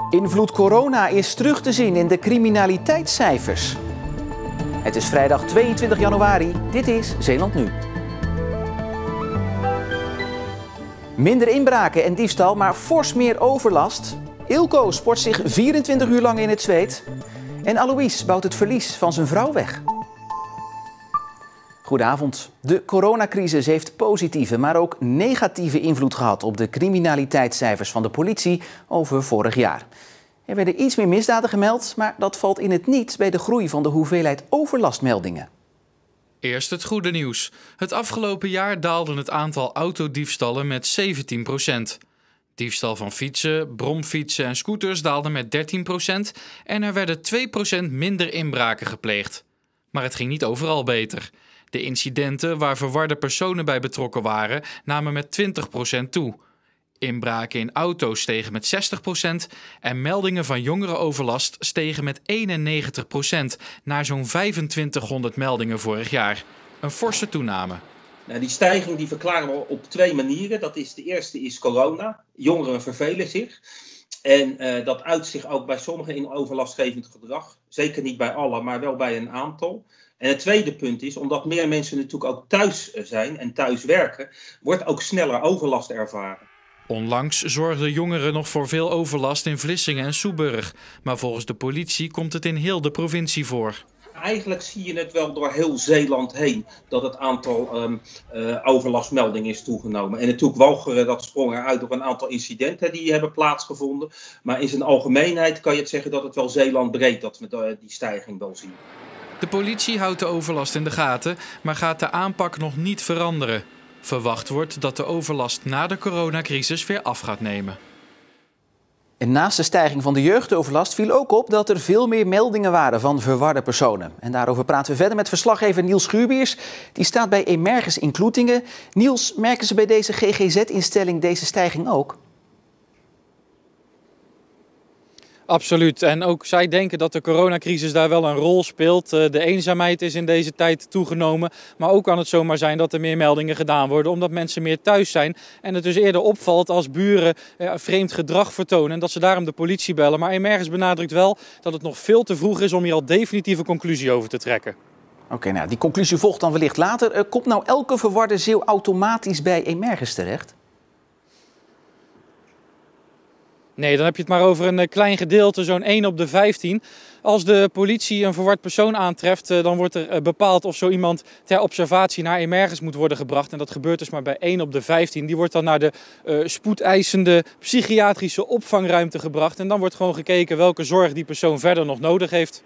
Invloed corona is terug te zien in de criminaliteitscijfers. Het is vrijdag 22 januari. Dit is Zeeland Nu. Minder inbraken en diefstal, maar fors meer overlast. Ilko sport zich 24 uur lang in het zweet. En Alois bouwt het verlies van zijn vrouw weg. Goedenavond. De coronacrisis heeft positieve, maar ook negatieve invloed gehad op de criminaliteitscijfers van de politie over vorig jaar. Er werden iets meer misdaden gemeld, maar dat valt in het niet bij de groei van de hoeveelheid overlastmeldingen. Eerst het goede nieuws. Het afgelopen jaar daalde het aantal autodiefstallen met 17%. Diefstal van fietsen, bromfietsen en scooters daalde met 13% en er werden 2% minder inbraken gepleegd. Maar het ging niet overal beter. De incidenten waar verwarde personen bij betrokken waren, namen met 20% toe. Inbraken in auto's stegen met 60% en meldingen van jongerenoverlast stegen met 91% naar zo'n 2500 meldingen vorig jaar. Een forse toename. Nou, die stijging die verklaren we op twee manieren. De eerste is corona. Jongeren vervelen zich. En dat uit zich ook bij sommigen in overlastgevend gedrag. Zeker niet bij alle, maar wel bij een aantal. En het tweede punt is, omdat meer mensen natuurlijk ook thuis zijn en thuis werken, wordt ook sneller overlast ervaren. Onlangs zorgden jongeren nog voor veel overlast in Vlissingen en Soeburg. Maar volgens de politie komt het in heel de provincie voor. Eigenlijk zie je het wel door heel Zeeland heen dat het aantal overlastmeldingen is toegenomen. En natuurlijk Walcheren, dat sprong eruit door een aantal incidenten die hebben plaatsgevonden. Maar in zijn algemeenheid kan je het zeggen dat het wel Zeeland breed dat we die stijging wel zien. De politie houdt de overlast in de gaten, maar gaat de aanpak nog niet veranderen. Verwacht wordt dat de overlast na de coronacrisis weer af gaat nemen. En naast de stijging van de jeugdoverlast viel ook op dat er veel meer meldingen waren van verwarde personen. En daarover praten we verder met verslaggever Niels Schuurbiers. Die staat bij Emerges in Kloetingen. Niels, merken ze bij deze GGZ-instelling deze stijging ook? Absoluut. En ook zij denken dat de coronacrisis daar wel een rol speelt. De eenzaamheid is in deze tijd toegenomen. Maar ook kan het zomaar zijn dat er meer meldingen gedaan worden omdat mensen meer thuis zijn. En het dus eerder opvalt als buren vreemd gedrag vertonen en dat ze daarom de politie bellen. Maar Emerges benadrukt wel dat het nog veel te vroeg is om hier al definitieve conclusie over te trekken. Oké, nou die conclusie volgt dan wellicht later. Komt nou elke verwarde Zeeuw automatisch bij Emerges terecht? Nee, dan heb je het maar over een klein gedeelte, zo'n 1 op de 15. Als de politie een verward persoon aantreft, dan wordt er bepaald of zo iemand ter observatie naar Emerges moet worden gebracht. En dat gebeurt dus maar bij 1 op de 15. Die wordt dan naar de spoedeisende psychiatrische opvangruimte gebracht. En dan wordt gewoon gekeken welke zorg die persoon verder nog nodig heeft.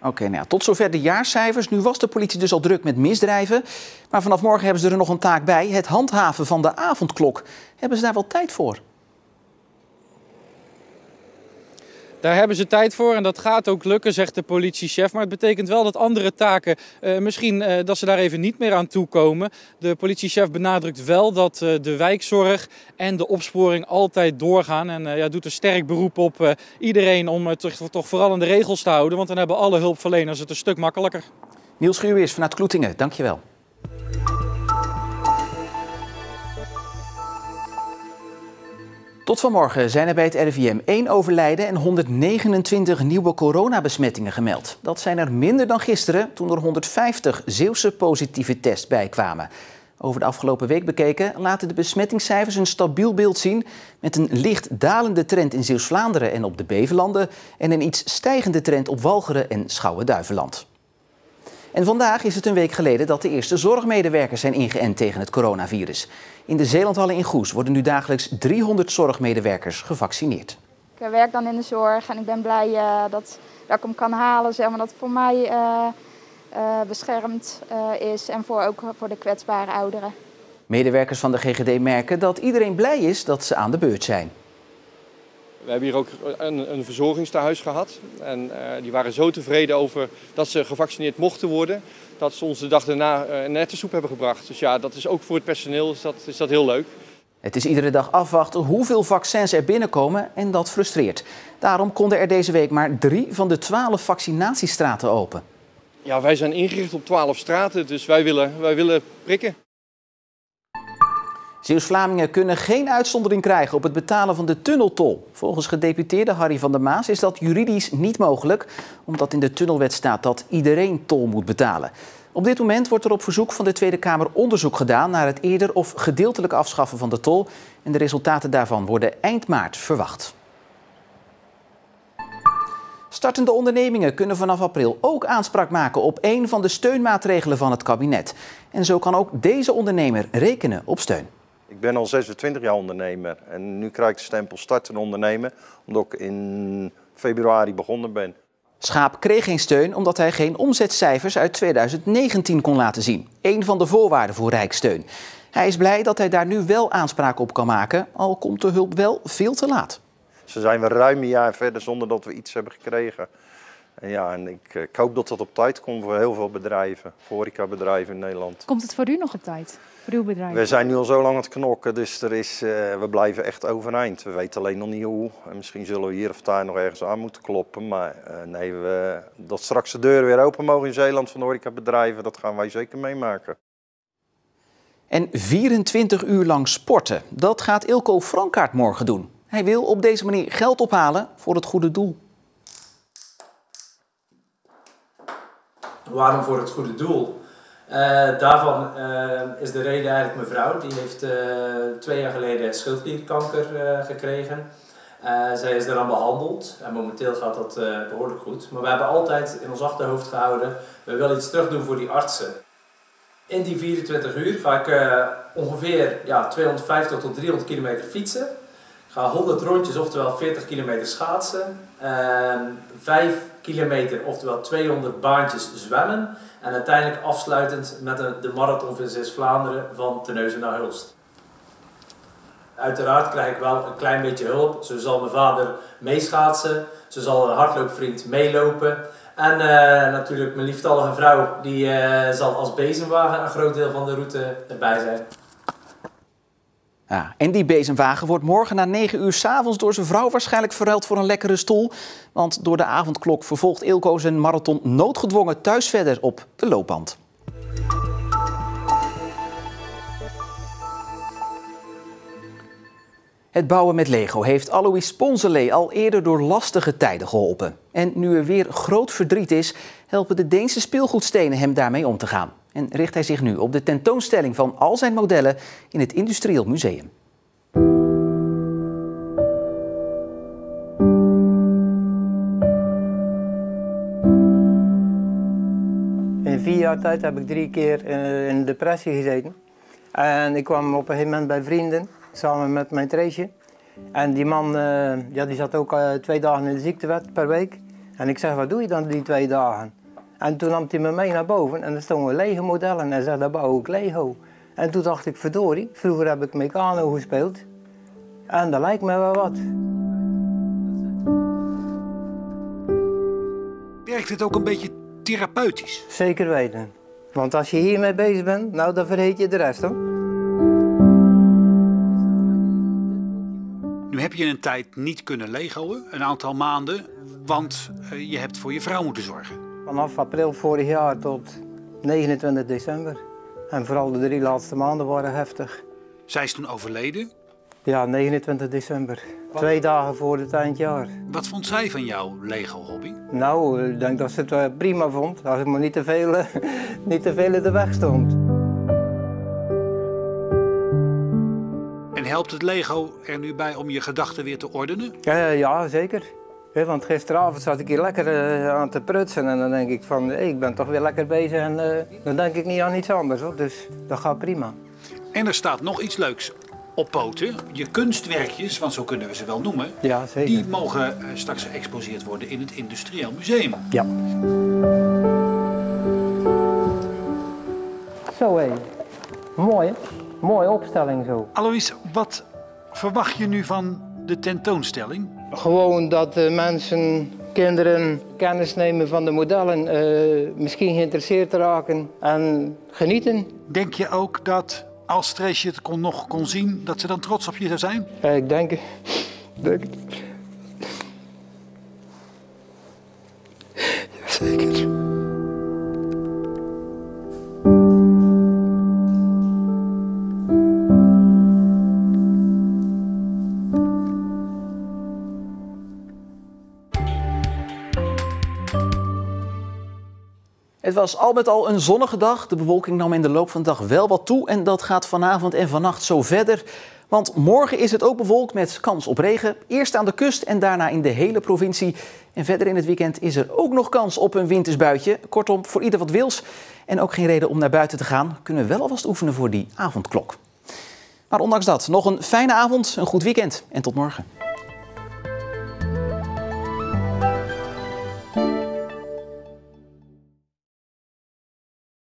Oké, nou ja, tot zover de jaarcijfers. Nu was de politie dus al druk met misdrijven. Maar vanaf morgen hebben ze er nog een taak bij. Het handhaven van de avondklok. Hebben ze daar wel tijd voor? Daar hebben ze tijd voor en dat gaat ook lukken, zegt de politiechef. Maar het betekent wel dat andere taken, dat ze daar even niet meer aan toekomen. De politiechef benadrukt wel dat de wijkzorg en de opsporing altijd doorgaan. En doet een sterk beroep op iedereen om het toch vooral aan de regels te houden. Want dan hebben alle hulpverleners het een stuk makkelijker. Niels Schuurbiers vanuit Kloetingen, dankjewel. Tot vanmorgen zijn er bij het RIVM 1 overlijden en 129 nieuwe coronabesmettingen gemeld. Dat zijn er minder dan gisteren, toen er 150 Zeeuwse positieve tests bijkwamen. Over de afgelopen week bekeken laten de besmettingscijfers een stabiel beeld zien, met een licht dalende trend in Zeeuws-Vlaanderen en op de Bevelanden en een iets stijgende trend op Walcheren en Schouwen-Duiveland. En vandaag is het een week geleden dat de eerste zorgmedewerkers zijn ingeënt tegen het coronavirus. In de Zeelandhallen in Goes worden nu dagelijks 300 zorgmedewerkers gevaccineerd. Ik werk dan in de zorg en ik ben blij dat ik hem kan halen, zeg maar, dat het voor mij beschermd is en ook voor de kwetsbare ouderen. Medewerkers van de GGD merken dat iedereen blij is dat ze aan de beurt zijn. We hebben hier ook een verzorgingstehuis gehad en die waren zo tevreden over dat ze gevaccineerd mochten worden, dat ze ons de dag daarna een nette soep hebben gebracht. Dus ja, dat is ook voor het personeel is dat heel leuk. Het is iedere dag afwachten hoeveel vaccins er binnenkomen en dat frustreert. Daarom konden er deze week maar 3 van de 12 vaccinatiestraten open. Ja, wij zijn ingericht op 12 straten, dus wij willen prikken. Zeeuws-Vlamingen kunnen geen uitzondering krijgen op het betalen van de tunneltol. Volgens gedeputeerde Harry van der Maas is dat juridisch niet mogelijk, omdat in de tunnelwet staat dat iedereen tol moet betalen. Op dit moment wordt er op verzoek van de Tweede Kamer onderzoek gedaan naar het eerder of gedeeltelijk afschaffen van de tol. En de resultaten daarvan worden eind maart verwacht. Startende ondernemingen kunnen vanaf april ook aanspraak maken op een van de steunmaatregelen van het kabinet. En zo kan ook deze ondernemer rekenen op steun. Ik ben al 26 jaar ondernemer en nu krijg ik de stempel startende ondernemer, omdat ik in februari begonnen ben. Schaap kreeg geen steun omdat hij geen omzetcijfers uit 2019 kon laten zien. Een van de voorwaarden voor Rijkssteun. Hij is blij dat hij daar nu wel aanspraak op kan maken, al komt de hulp wel veel te laat. Ze zijn we ruim een jaar verder zonder dat we iets hebben gekregen. En ik hoop dat dat op tijd komt voor heel veel bedrijven, voor horecabedrijven in Nederland. Komt het voor u nog op tijd, voor uw bedrijf? We zijn nu al zo lang aan het knokken, dus we blijven echt overeind. We weten alleen nog niet hoe. En misschien zullen we hier of daar nog ergens aan moeten kloppen. Maar dat straks de deuren weer open mogen in Zeeland van de horecabedrijven, dat gaan wij zeker meemaken. En 24 uur lang sporten, dat gaat Ilko Frankaart morgen doen. Hij wil op deze manier geld ophalen voor het goede doel. Waarom voor het goede doel? Daarvan is de reden eigenlijk mijn vrouw. Die heeft 2 jaar geleden schildklierkanker gekregen. Zij is eraan behandeld en momenteel gaat dat behoorlijk goed. Maar we hebben altijd in ons achterhoofd gehouden, we willen iets terug doen voor die artsen. In die 24 uur ga ik ongeveer 250 tot 300 kilometer fietsen. Ik ga 100 rondjes, oftewel 40 kilometer schaatsen. 5 kilometer, oftewel 200 baantjes zwemmen. En uiteindelijk afsluitend met de marathon van Zeeuws-Vlaanderen van Terneuzen naar Hulst. Uiteraard krijg ik wel een klein beetje hulp. Zo zal mijn vader meeschaatsen. Zo zal een hardloopvriend meelopen. En natuurlijk mijn lieftallige vrouw, die zal als bezemwagen een groot deel van de route erbij zijn. Ja, en die bezemwagen wordt morgen na 9 uur 's avonds door zijn vrouw waarschijnlijk verruild voor een lekkere stoel. Want door de avondklok vervolgt Ilko zijn marathon noodgedwongen thuis verder op de loopband. Het bouwen met Lego heeft Alois Sponselee al eerder door lastige tijden geholpen. En nu er weer groot verdriet is, helpen de Deense speelgoedstenen hem daarmee om te gaan. En richt hij zich nu op de tentoonstelling van al zijn modellen in het Industrieel Museum. In 4 jaar tijd heb ik 3 keer in een depressie gezeten. En ik kwam op een gegeven moment bij vrienden, samen met mijn Treesje. En die man die zat ook 2 dagen in de ziektewet per week. En ik zeg, wat doe je dan die 2 dagen? En toen nam hij me mee naar boven en er stonden Lego-modellen en hij zei, daar bouw ik Lego. En toen dacht ik, verdorie, vroeger heb ik Meccano gespeeld. En dat lijkt me wel wat. Werkt het ook een beetje therapeutisch? Zeker weten. Want als je hiermee bezig bent, nou dan vergeet je de rest hoor. Nu heb je een tijd niet kunnen Lego'en, een aantal maanden, want je hebt voor je vrouw moeten zorgen. Vanaf april vorig jaar tot 29 december. En vooral de 3 laatste maanden waren heftig. Zij is toen overleden? Ja, 29 december. 2 dagen voor het eindjaar. Wat vond zij van jouw Lego-hobby? Nou, ik denk dat ze het prima vond. Als ik maar niet te veel in de weg stond. En helpt het Lego er nu bij om je gedachten weer te ordenen? Ja, zeker. Want gisteravond zat ik hier lekker aan te prutsen en dan denk ik van, ik ben toch weer lekker bezig en dan denk ik niet aan iets anders hoor. Dus dat gaat prima. En er staat nog iets leuks op poten. Je kunstwerkjes, want zo kunnen we ze wel noemen, ja, zeker. Die mogen straks geëxposeerd worden in het Industrieel Museum. Ja. Zo hé, mooi hè? Mooie opstelling zo. Alois, wat verwacht je nu van de tentoonstelling? Gewoon dat mensen, kinderen kennis nemen van de modellen, misschien geïnteresseerd raken en genieten. Denk je ook dat als Treesje het nog kon zien, dat ze dan trots op je zou zijn? Ik denk het. Jazeker. Het was al met al een zonnige dag. De bewolking nam in de loop van de dag wel wat toe. En dat gaat vanavond en vannacht zo verder. Want morgen is het ook bewolkt met kans op regen. Eerst aan de kust en daarna in de hele provincie. En verder in het weekend is er ook nog kans op een wintersbuitje. Kortom, voor ieder wat wils. En ook geen reden om naar buiten te gaan. Kunnen we wel alvast oefenen voor die avondklok. Maar ondanks dat, nog een fijne avond, een goed weekend en tot morgen.